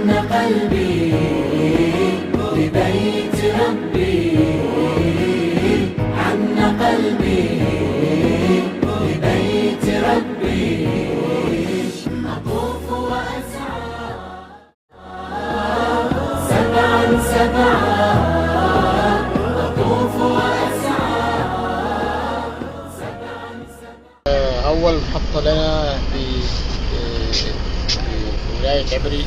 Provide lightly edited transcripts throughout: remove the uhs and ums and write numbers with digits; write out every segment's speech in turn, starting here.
عن قلبي لبيت ربي، عن قلبي لبيت ربي، أطوف وأسعى سبعا سبعا، أطوف وأسعى سبعا سبعا. أول محطة لنا في ولاية عبري،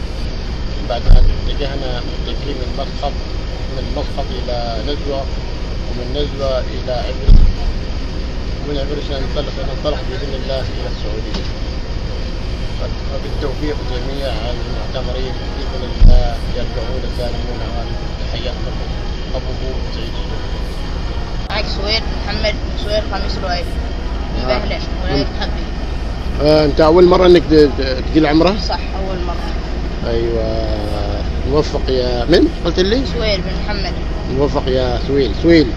بعد أن اتجهنا متجهين من مسقط إلى نزوة، ومن نزوة إلى عبري، ومن عبري سننطلق بإذن الله إلى السعودية. وبالتوفيق جميع المعتمرين بإذن الله يرجعون سالمين غانمين. تحياتكم أبو سعيد. معك سوير محمد سوير خميس رؤية من بهلة ولاية حبي. أنت أول مرة إنك تجي العمرة؟ صح، أول مرة. أيوة، موفق يا من؟ قلت لي؟ سوير بن محمد. موفق يا سويد. سويد.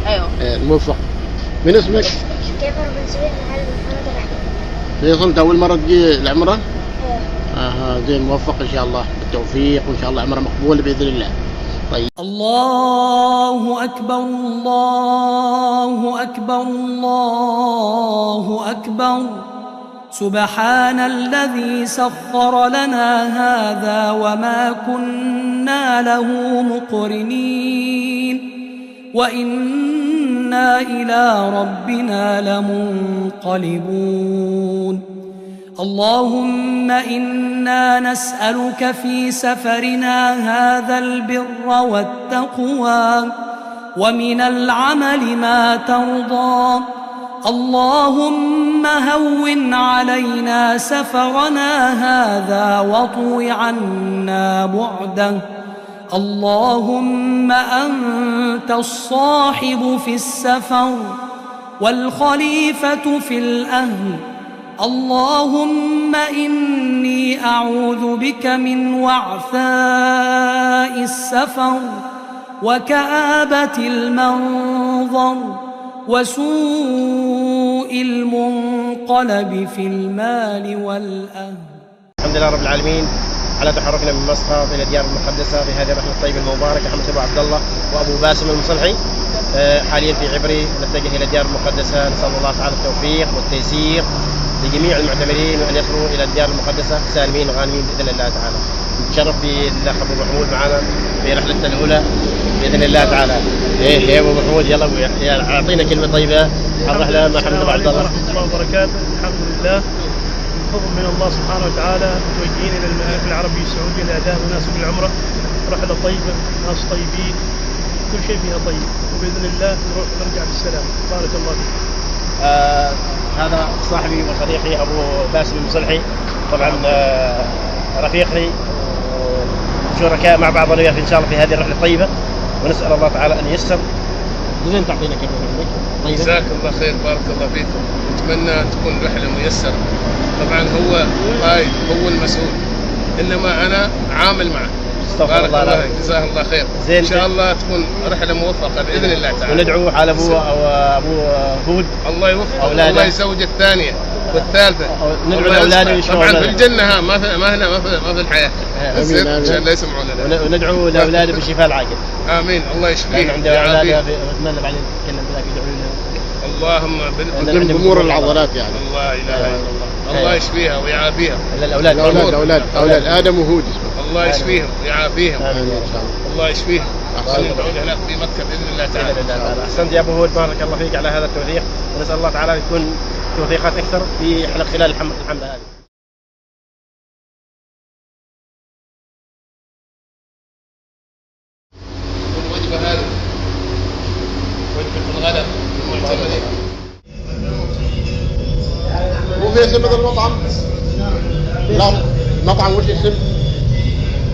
أيوة. موفق. من اسمك؟ كيفر بن سويد بن علي بن محمد الرحمن. فيصل، أنت أول مرة تجي العمرة؟ أيوة. زين، موفق إن شاء الله، بالتوفيق، وإن شاء الله عمرة مقبولة بإذن الله. طيب. الله أكبر الله أكبر الله أكبر، سبحان الذي سخر لنا هذا وما كنا له مقرنين، وإنا إلى ربنا لمنقلبون. اللهم إنا نسألك في سفرنا هذا البر والتقوى، ومن العمل ما ترضى. اللهم هون علينا سفرنا هذا واطو عنا بعده. اللهم أنت الصاحب في السفر والخليفة في الأهل. اللهم إني أعوذ بك من وعثاء السفر وكآبة المنظر وسوء المنقلب في المال والأهل. الحمد لله رب العالمين على تحركنا من مسقط إلى الديار المقدسة في هذه الرحلة الطيبة المباركة. حمد أبو عبد الله وأبو باسم المصلحي، حاليا في عبري نتجه إلى الديار المقدسة. نسأل الله تعالى التوفيق والتيسير لجميع المعتمرين وأن يصلوا إلى الديار المقدسة سالمين غانمين بإذن الله تعالى. نتشرف بالأخ أبو محمود معنا في رحلتنا الأولى بإذن الله تعالى. يا أبو محمود، يلا أعطينا كلمة طيبة عن الرحلة مع حمد أبو عبد الله. ورحمة الله وبركاته. الحمد لله، بفضل من الله سبحانه وتعالى متوجهين إلى المملكة العربية السعودية لأداء مناسك العمرة. رحلة طيبة، ناس طيبين، كل شيء فيها طيب، وبإذن الله نروح ونرجع بالسلام. بارك الله فيك. هذا صاحبي وصديقي أبو باسم المصلحي، طبعا رفيقي، شركاء مع بعض الوقت إن شاء الله في هذه الرحلة الطيبة، ونسأل الله تعالى أن ييسر. بدون تعطينا كلمة منك. جزاك الله خير، بارك الله فيك. نتمنى تكون رحلة ميسرة. طبعا هو قائد، هو المسؤول، إنما أنا عامل معه. بارك الله، جزاه الله خير. إن شاء الله تكون رحلة موفقة بإذن الله تعالى. وندعو على أبو هود الله يوفقه، أولاده، الله يزوج الثانية والثالثة. ندعو لأولاده طبعا في الجنة، ما في الحياة. آمين. عشان لا يسمعون لنا. وندعو لأولاده بالشفاء العاجل. آمين. الله يشفيه. عنده أولاده، نتمنى بعدين نتكلم بذلك يدعو لنا. اللهم بأمور العضلات يعني. الله إله إلا الله. الله يشفيها ويعافيها. أولاد آدم وهود. الله يشفيهم ويعافيهم. آمين إن شاء الله. الله يشفيهم. أحسن يدعون هناك في مكة بإذن الله تعالى. أحسنت يا أبو هود، بارك الله فيك على هذا التوثيق، ونسأل الله تعالى أن يكون توثيقات أكثر في خلال الحملة هذه. الوجبة هذه وجبة الغداء للمعتمرين. مو في اسم هذا المطعم؟ لا، مطعم وش اسم؟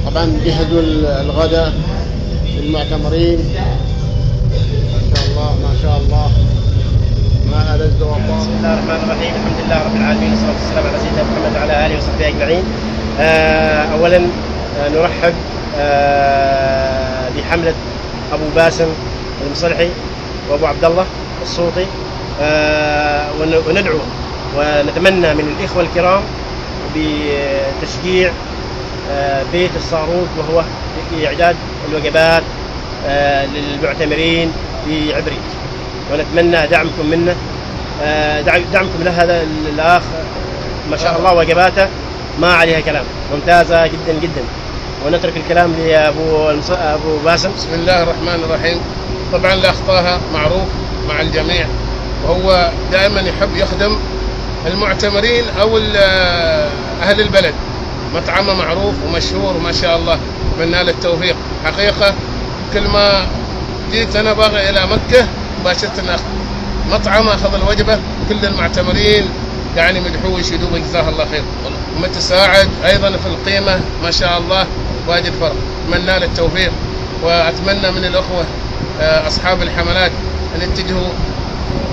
طبعا جهزوا الغداء للمعتمرين. ما شاء الله ما شاء الله، ما ألذ وطاب. بسم الله الرحمن الرحيم. الحمد لله رب العالمين، والصلاة والسلام على سيدنا محمد وعلى آله وصحبه أجمعين. أولا نرحب بحملة أبو باسم المصلحي وأبو عبد الله الصوطي، وندعو ونتمنى من الإخوة الكرام بتشجيع بيت الصاروخ، وهو في إعداد الوجبات للمعتمرين في عبري، ونتمنى دعمكم منه، دعمكم لهذا الأخ. ما شاء الله وجباته ما عليها كلام، ممتازة جدا جدا. ونترك الكلام لأبو باسم. بسم الله الرحمن الرحيم. طبعا الأخ طه معروف مع الجميع، وهو دائما يحب يخدم المعتمرين أو أهل البلد. مطعمه معروف ومشهور وما شاء الله، أتمنى له التوفيق. حقيقة كل ما جيت أنا باغي إلى مكة باشرت أخذ مطعمه، أخذ الوجبة، كل المعتمرين يعني مدحوه ويشهدوه جزاه الله خير، ومتساعد أيضا في القيمة ما شاء الله، واجد فرق. أتمنى له التوفيق، وأتمنى من الأخوة أصحاب الحملات أن يتجهوا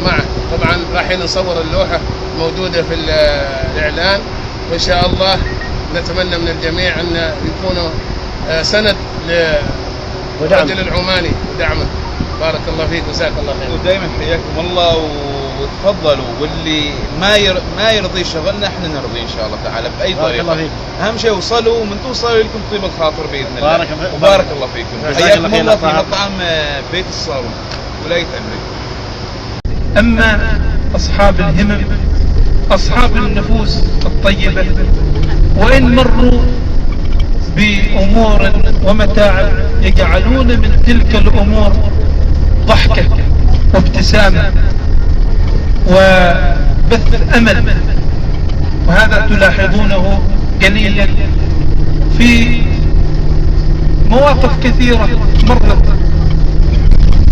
معه. طبعا راح نصور اللوحة موجودة في الإعلان، وإن شاء الله نتمنى من الجميع أن يكونوا سند للرجل العماني ودعمه. بارك الله فيك، جزاك الله خير. ودائما حياكم الله وتفضلوا، واللي ما يرضي شغلنا احنا نرضي ان شاء الله تعالى باي طريقه. اهم شيء وصلوا، ومن توصلوا لكم طيبه خاطر باذن الله. وبارك الله فيكم. حياكم الله في مطعم بيت الصاروخ ولايه عبري. اما اصحاب الهمم، اصحاب النفوس الطيبه، وان مروا بامور ومتاعب يجعلون من تلك الامور ضحكه وابتسامه وبث امل، وهذا تلاحظونه قليلا في مواقف كثيره مرت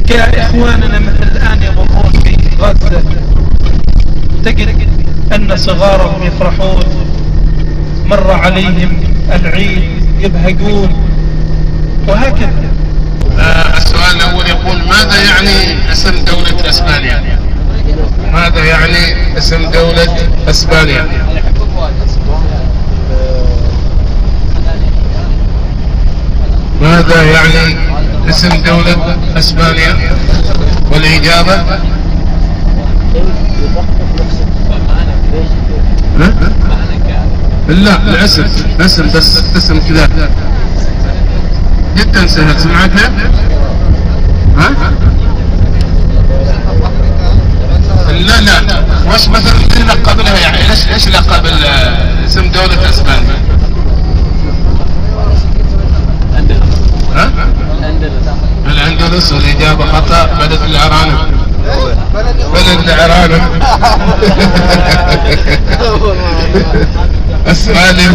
كاخواننا مثل الان يمرون في غزه، تجد ان صغارهم يفرحون، مر عليهم العيد يبهجون، وهكذا. السؤال الأول يقول: ماذا يعني اسم دولة اسبانيا؟ ماذا يعني اسم دولة اسبانيا؟ ماذا يعني اسم دولة اسبانيا؟ والإجابة لا، الاسم بس اسم كذا جدا سهل. سمعتها؟ ها؟ لا وش مثلا لقبلها؟ يعني ايش لقب اسم دولة اسبانيا؟ ها؟ الأندلس. والإجابة خطأ، بلد الأرانب. بلد الأرانب. السؤال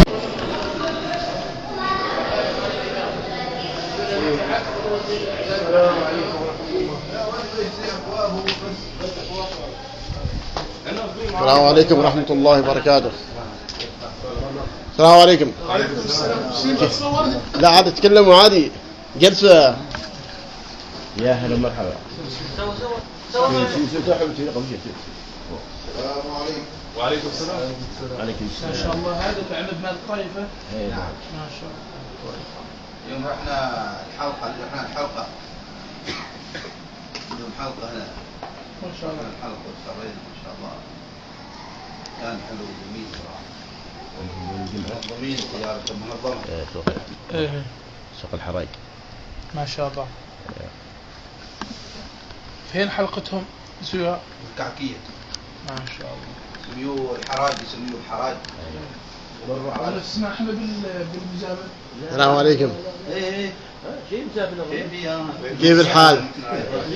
السلام عليكم ورحمة الله وبركاته. السلام عليكم. لا عاد تتكلموا عادي، جلسة. يا هلا ومرحبا. وعليكم السلام. عليكم السلام. ما شاء الله. هذا تعمد مال الطائفة. ما شاء الله. يوم رحنا الحلقة يوم حلقة هنا ما شاء الله. الحلقة وصرينا ما شاء الله، كان حلو وجميل صراحة. منظمين زيارة المنظمة. سوق الحرايج. ما شاء الله. فين حلقتهم؟ يسويها الكعكية. ما شاء الله. يسميوه الحراج، يسميوه الحراج. ولا تسمع احنا بالمجابة. السلام عليكم. ايه كيف الحال؟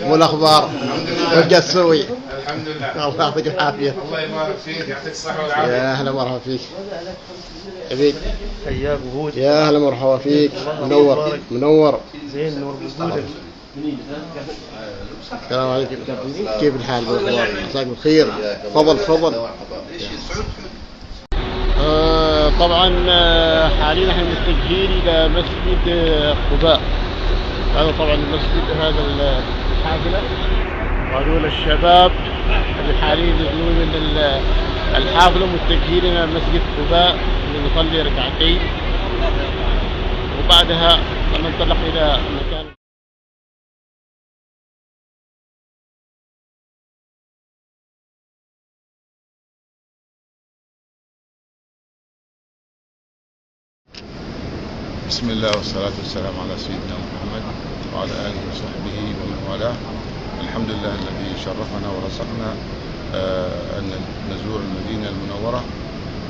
والاخبار؟ وش تسوي؟ الحمد لله. الله يعطيك العافية. الله يبارك فيك، يعطيك الصحة والعافية. يا اهلا ومرحبا فيك حبيبي. حياك وجود. يا اهلا ومرحبا فيك. منور. زين، نور وجودك. السلام عليكم. كيف الحال والاخبار؟ مساك بالخير. تفضل. طبعا حاليا احنا متجهين الى مسجد قباء. هذا طبعا المسجد، هذا الحافله، وهذول الشباب اللي حاليا ينزلون من الحافله متجهين الى مسجد قباء لنصلي ركعتين، وبعدها سننطلق الى مكان بسم الله والصلاة والسلام على سيدنا محمد وعلى آله وصحبه ومن والاه. الحمد لله الذي شرفنا ورزقنا أن نزور المدينة المنورة،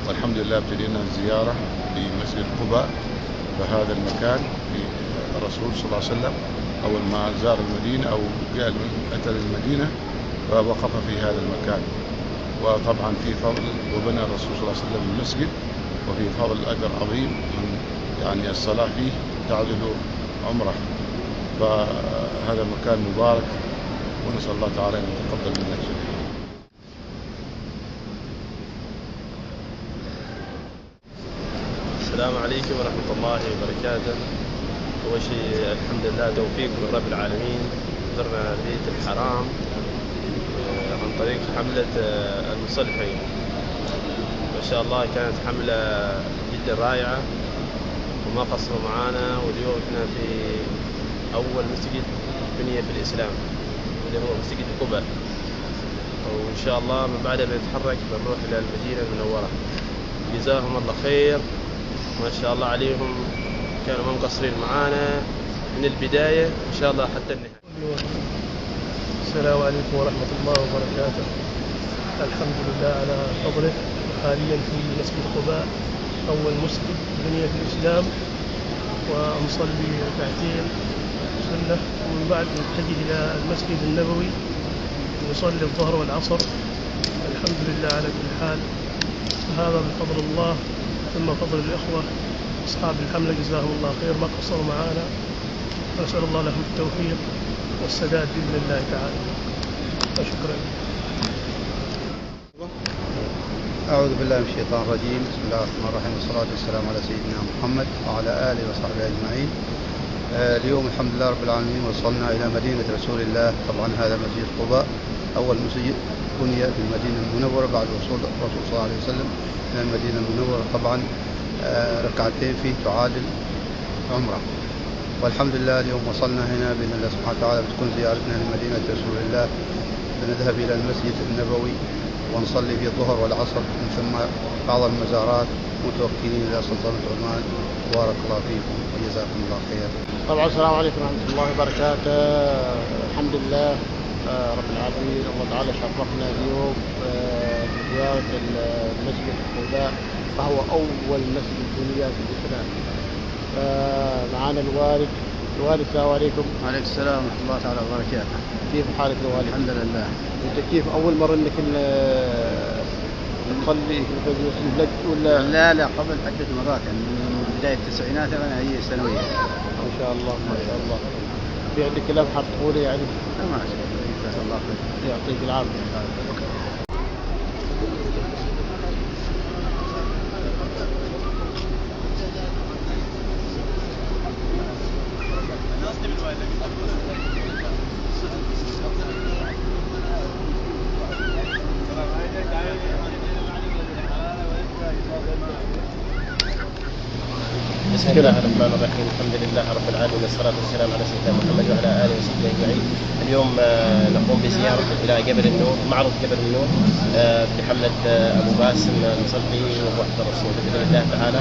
والحمد لله ابتدينا الزيارة لمسجد قباء. فهذا المكان الرسول صلى الله عليه وسلم أول ما زار المدينة أو أتى المدينة فوقف في هذا المكان، وطبعا في فضل وبنى الرسول صلى الله عليه وسلم المسجد، وفي فضل أجر عظيم من يعني الصلاة فيه تعدل عمره. فهذا المكان مبارك، ونسأل الله تعالى أن يتقبل منا جميعا. السلام عليكم ورحمة الله وبركاته. أول شيء الحمد لله توفيق من رب العالمين، زرنا بيت الحرام عن طريق حملة المصلحين. ما شاء الله كانت حملة جدا رائعة وما قصروا معانا، واليوم احنا في أول مسجد بني في الإسلام اللي هو مسجد قباء، وإن شاء الله من بعدها بنتحرك بنروح إلى المدينة المنورة. جزاهم الله خير، ما شاء الله عليهم، كانوا ما مقصرين معانا من البداية إن شاء الله حتى النهاية. السلام عليكم ورحمة الله وبركاته. الحمد لله على فضله. حاليا في مسجد قباء أول مسجد بني في الإسلام، ونصلي ركعتين سنة، ومن بعد نتجه إلى المسجد النبوي نصلي الظهر والعصر. الحمد لله على كل حال، هذا بفضل الله ثم فضل الإخوة أصحاب الحملة جزاهم الله خير، ما قصروا معنا، ونسأل الله لهم التوفيق والسداد بإذن الله تعالى. وشكرا. أعوذ بالله من الشيطان الرجيم. بسم الله الرحمن الرحيم، والصلاة والسلام على سيدنا محمد وعلى آله وصحبه أجمعين. اليوم الحمد لله رب العالمين وصلنا إلى مدينة رسول الله. طبعا هذا مسجد قباء أول مسجد بني في المدينة المنورة بعد وصول الرسول صلى الله عليه وسلم إلى المدينة المنورة. طبعا ركعتين فيه تعادل عمرة، والحمد لله اليوم وصلنا هنا بإذن الله سبحانه وتعالى. بتكون زيارتنا لمدينة رسول الله، بنذهب إلى المسجد النبوي ونصلي في الظهر والعصر، من ثم بعض المزارات متوكلين إلى سلطنة عمان. بارك الله فيكم وجزاكم الله خير. طبعا السلام عليكم ورحمة الله وبركاته. الحمد لله رب العالمين، الله تعالى شرفنا اليوم بزيارة المسجد قباء، فهو أول مسجد بني في الإسلام. معنا الوالد. السلام عليكم. وعليكم السلام ورحمة الله تعالى وبركاته. كيف حالك يا والد؟ الحمد لله. أنت كيف أول مرة إنك تصلي في المسجد لك ولا؟ لا قبل عدة مرات، يعني من بداية التسعينات أنا هي سنوية. ما شاء الله ما شاء الله. في عندك كلام حاب تقوله يعني؟ ما شاء الله، جزاك الله خير. يعطيك العافية. بسم الله الرحمن الرحيم، الحمد لله رب العالمين، والصلاة والسلام على سيدنا محمد وعلى آله وصحبه أجمعين. اليوم نقوم بزيارة إلى جبل النور، معرض جبل النور بحملة أبو باسم المصلحي ووحدة الرسول بإذن الله تعالى،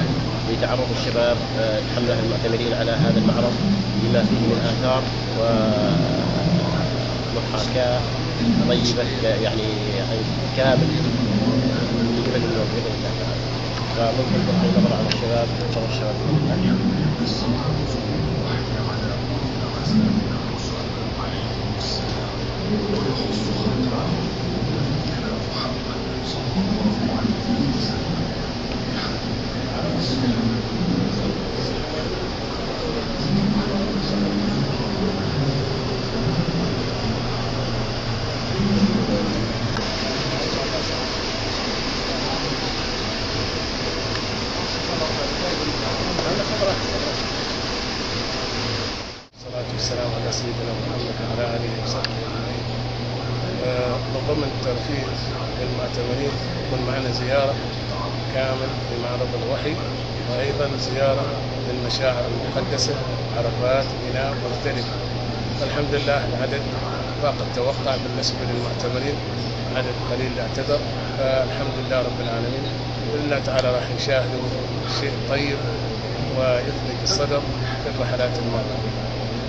لتعرف الشباب الحملة المعتمرين على هذا المعرض بما فيه من آثار ومحاكاة طيبة يعني كامل لجبل النور بإذن الله تعالى. فممكن تلقي نظرة على الشباب وترى الشباب والسلام على سيدنا محمد وعلى آله وصحبه أجمعين. ضمن الترفيه للمعتمرين يكون معنا زيارة كامل لمعرض الوحي، وأيضا زيارة للمشاعر المقدسة عرفات ميناء مختلفة. الحمد لله العدد فاق التوقع بالنسبة للمعتمرين، عدد قليل اعتذر، فالحمد لله رب العالمين. بإذن الله تعالى راح نشاهدوا شيء طيب ويطلق الصدر في الرحلات الماضية.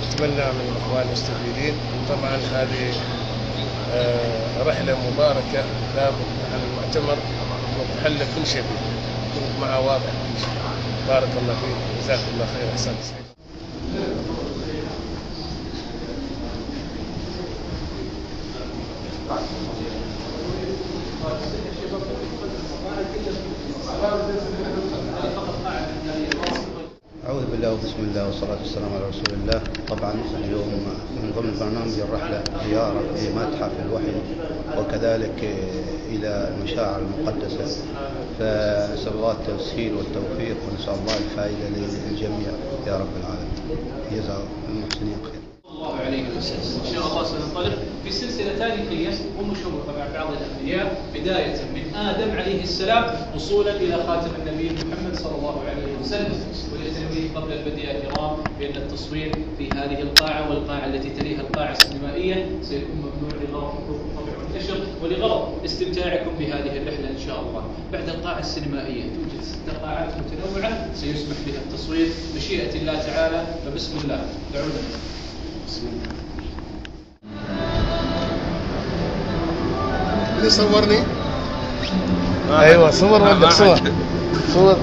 نتمنى من الإخوان المستفيدين. طبعا هذه رحلة مباركة لابد عن المؤتمر وتحل كل شيء فيه مع واضح كل شيء. بارك الله فيك، جزاك الله خير، أحسن تسليم. أعوذ بالله وبسم الله والصلاة والسلام على رسول الله. طبعا اليوم من ضمن برنامج الرحلة زيارة لمتحف الوحي وكذلك إلى المشاعر المقدسة، فنسأل الله التسهيل والتوفيق ونسأل الله الفائدة للجميع يا رب العالمين. جزاء المحسنين خير. الله عليه وسلم. إن شاء الله سننطلق في سلسلة تاريخية ومشوقة مع بعض الأنبياء، بداية من آدم عليه السلام وصولا إلى خاتم النبي محمد صلى الله عليه وسلم. وليتنويه قبل البدء يا كرام بأن التصوير في هذه القاعة والقاعة التي تليها القاعة السينمائية سيكون ممنوع لغرض حقوق الطبع والنشر ولغرض استمتاعكم بهذه الرحلة إن شاء الله. بعد القاعة السينمائية توجد 6 قاعات متنوعة سيسمح بها التصوير مشيئة الله تعالى، فبسم الله دعونا. اللي صورني؟ ايوه صور ودك صور صور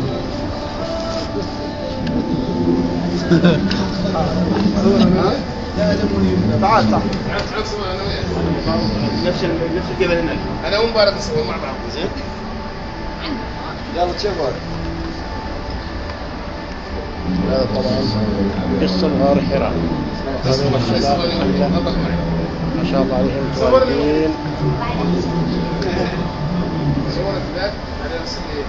تعال صور انا نفس الجبل هناك. انا ومبارك نصور مع بعض. زين يلا تشوف هذا طبعا قصة غار حراء. ما شاء الله عليهم متواجدين. صورت ذاك على نفس الليل.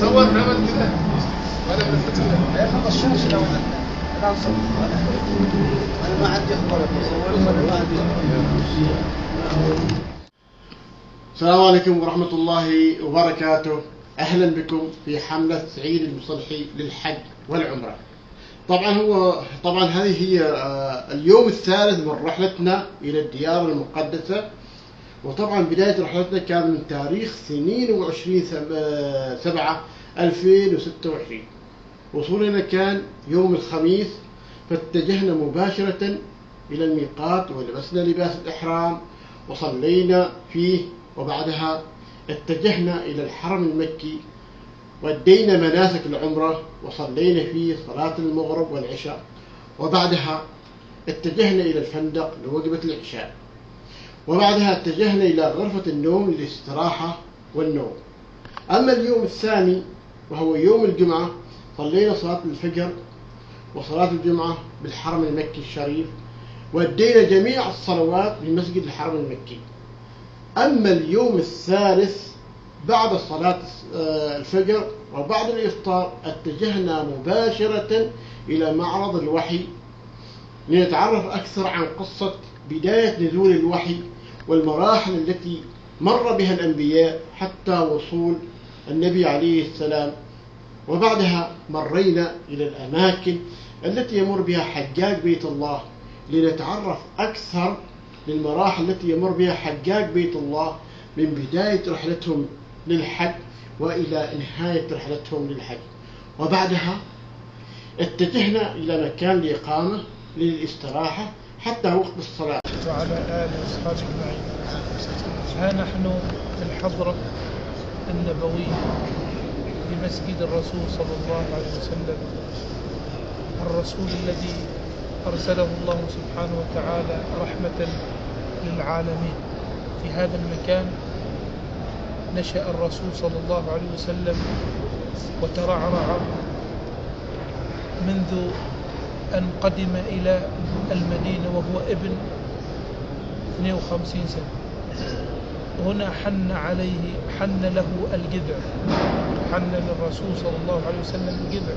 صور عمل كذا وانا بلفت له. خلص الشمس لو انا نصور. انا ما عندي خبره اصور وانا ما عندي. السلام عليكم ورحمة الله وبركاته. أهلا بكم في حملة سعيد المصلحي للحج والعمرة. طبعا هذه هي اليوم الثالث من رحلتنا إلى الديار المقدسة. وطبعا بداية رحلتنا كان من تاريخ 22/7/2026. وصولنا كان يوم الخميس، فاتجهنا مباشرة إلى الميقات ولبسنا لباس الإحرام وصلينا فيه، وبعدها اتجهنا إلى الحرم المكي وأدينا مناسك العمرة وصلينا فيه صلاة المغرب والعشاء، وبعدها اتجهنا إلى الفندق لوجبة العشاء، وبعدها اتجهنا إلى غرفة النوم للاستراحة والنوم. أما اليوم الثاني وهو يوم الجمعة صلينا صلاة الفجر وصلاة الجمعة بالحرم المكي الشريف، وأدينا جميع الصلوات بمسجد الحرم المكي. أما اليوم الثالث بعد صلاة الفجر وبعد الإفطار اتجهنا مباشرة إلى معرض الوحي لنتعرف أكثر عن قصة بداية نزول الوحي والمراحل التي مر بها الأنبياء حتى وصول النبي عليه السلام. وبعدها مرينا إلى الأماكن التي يمر بها حجاج بيت الله لنتعرف أكثر للمراحل التي يمر بها حجاج بيت الله من بداية رحلتهم للحج وإلى نهاية رحلتهم للحج. وبعدها اتجهنا إلى مكان الإقامة للاستراحة حتى وقت الصلاة. وعلى آله وصحبه أجمعين. ها نحن في الحضرة النبوية بمسجد الرسول صلى الله عليه وسلم، الرسول الذي أرسله الله سبحانه وتعالى رحمة للعالمين. في هذا المكان نشأ الرسول صلى الله عليه وسلم وترعرع منذ أن قدم إلى المدينة وهو ابن 52 سنة. هنا حن له الجذع، حن للرسول صلى الله عليه وسلم الجذع،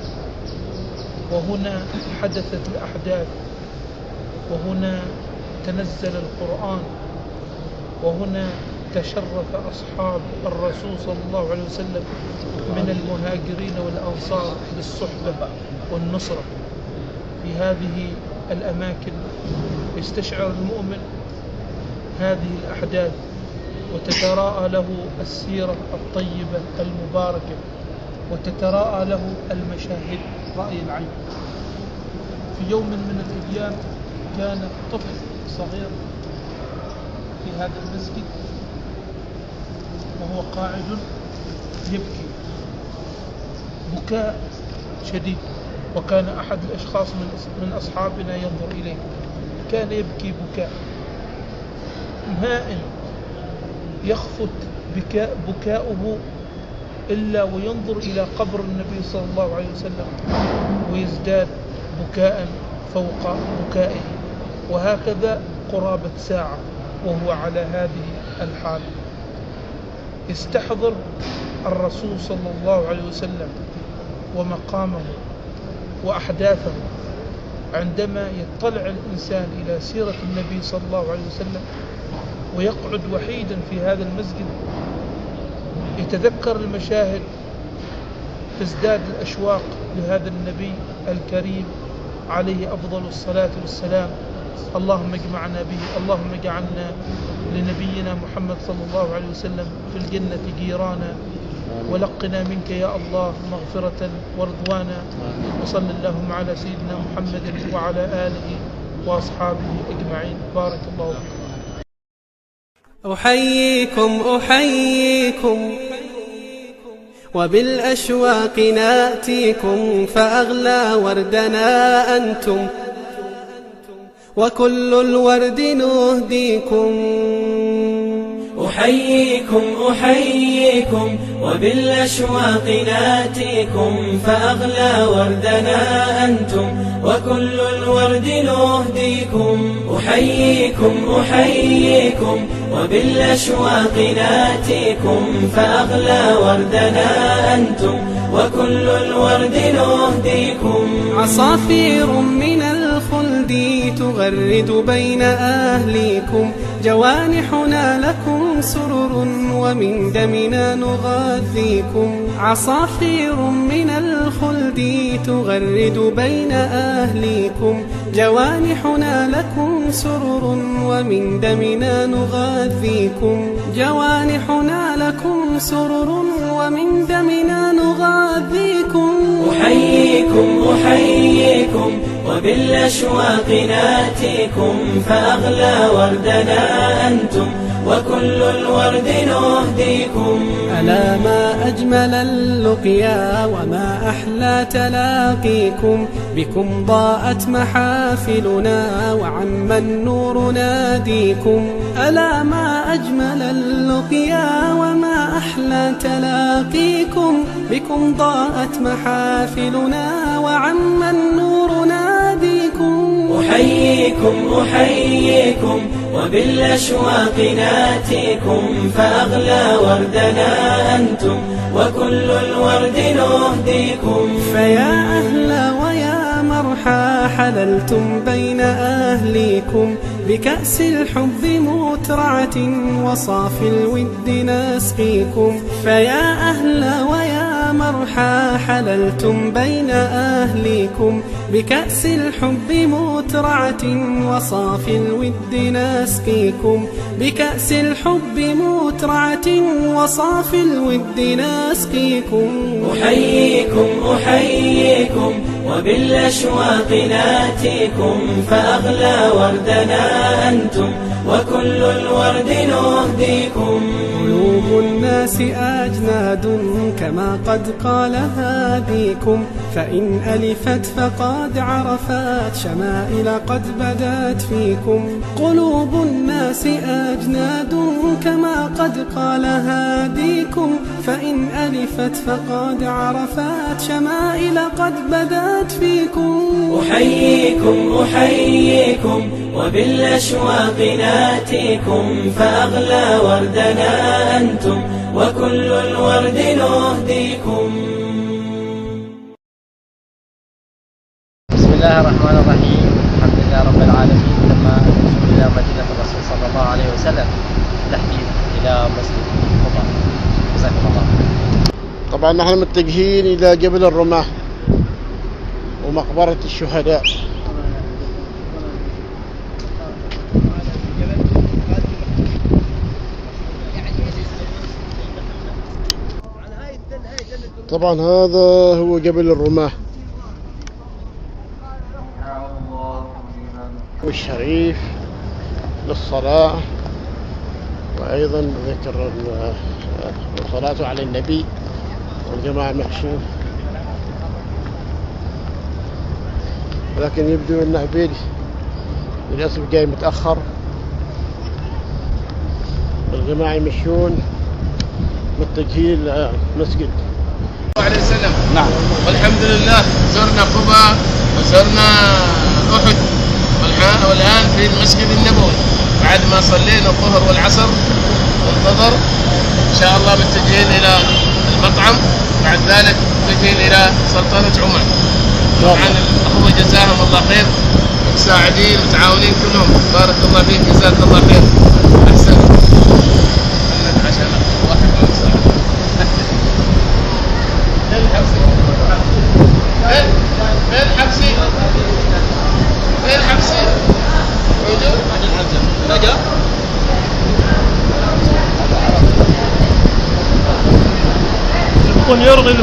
وهنا حدثت الأحداث، وهنا تنزل القرآن، وهنا تشرف أصحاب الرسول صلى الله عليه وسلم من المهاجرين والأنصار بالصحبة والنصرة. في هذه الأماكن يستشعر المؤمن هذه الأحداث وتتراءى له السيرة الطيبة المباركة وتتراءى له المشاهد رأي العين. في يوم من الأيام كان طفل صغير في هذا المسجد وهو قاعد يبكي بكاء شديد، وكان أحد الأشخاص من أصحابنا ينظر إليه، كان يبكي بكاء هائل يخفت بكاؤه إلا وينظر إلى قبر النبي صلى الله عليه وسلم ويزداد بكاء فوق بكائه، وهكذا قرابة ساعة وهو على هذه الحال. استحضر الرسول صلى الله عليه وسلم ومقامه وأحداثه عندما يطلع الإنسان إلى سيرة النبي صلى الله عليه وسلم ويقعد وحيدا في هذا المسجد، يتذكر المشاهد، تزداد الأشواق لهذا النبي الكريم عليه أفضل الصلاة والسلام. اللهم اجمعنا به، اللهم اجعلنا لنبينا محمد صلى الله عليه وسلم في الجنة جيرانا، ولقنا منك يا الله مغفرة ورضوانا. وصل اللهم على سيدنا محمد وعلى آله وأصحابه أجمعين. بارك الله فيكم. أحييكم وبالأشواق ناتيكم، فأغلى وردنا أنتم وكل الورد نهديكم. أحييكم وبالأشواق ناتيكم، فأغلى وردنا أنتم وكل الورد نهديكم. أحييكم وبالأشواق ناتيكم، فأغلى وردنا أنتم وكل الورد نهديكم. عصافير من الخلد تغرد بين أهليكم، جوانحنا لكم سرر ومن دمنا نغذيكم. عصافير من الخلد تغرد بين أهليكم، جوانحنا لكم سرر ومن دمنا نغذيكم. جوانحنا لكم سرر ومن دمنا نغذيكم. أحييكم وبالأشواق ناتيكم، فأغلى وردنا أنتم وكل الورد نهديكم. ألا ما أجمل اللقيا وما أحلى تلاقيكم، بكم ضاءت محافلنا وعم النور ناديكم. ألا ما أجمل اللقيا وما أحلى تلاقيكم، بكم ضاءت محافلنا وعم النور ناديكم. أحييكم وبالأشواق ناتيكم، فأغلى وردنا أنتم وكل الورد نهديكم. فيا أهلا ويا مرحى حللتم بين أهليكم، بكأس الحب مترعة وصافي الود نسقيكم. فيا أهلا ويا مرحى حللتم بين أهليكم، بكأس الحب مترعة وصافي الود نسقيكم. بكأس الحب مترعة وصافي الود نسقيكم. أحييكم وبالأشواق ناتيكم، فأغلى وردنا أنتم وكل الورد نهديكم. قلوب الناس أجناد كما قد قال هاديكم، فإن ألفت فقد عرفت شمائل قد بدت فيكم. قلوب الناس أجناد كما قد قال هاديكم، فإن ألفت فقد عرفت شمائل قد بدت فيكم. أحييكم وبالأشواق ناتيكم، فأغلى وردنا أنتم وكل الورد نهديكم. بسم الله الرحمن الرحيم. الحمد لله رب العالمين، ثم نشكر إلى مدينة الرسول صلى الله عليه وسلم، تحديدا إلى مسجد قباء. جزاكم الله. طبعا نحن متجهين إلى جبل الرماح ومقبرة الشهداء. طبعا هذا هو جبل الرماة والشريف للصلاة، وأيضا ذكر الصلاة على النبي والجماعة ماشيين، لكن يبدو أن عبيد للأسف جاي متأخر، والجماعة يمشون متجهين للمسجد. عليه السلام. نعم. والحمد لله زرنا قباء وزرنا أحد، والآن في المسجد النبوي بعد ما صلينا الظهر والعصر ننتظر إن شاء الله متجهين إلى المطعم، بعد ذلك متجهين إلى سلطنة عمان. طبعا الأخوة جزاهم الله خير، متساعدين متعاونين كلهم، بارك الله فيك جزاك الله خير. أحسن. عشان واحد ما يساعد. فين حبسي؟ فين حبسي؟ فين حبسي؟ موجود؟ نجا؟ يبقون يرغي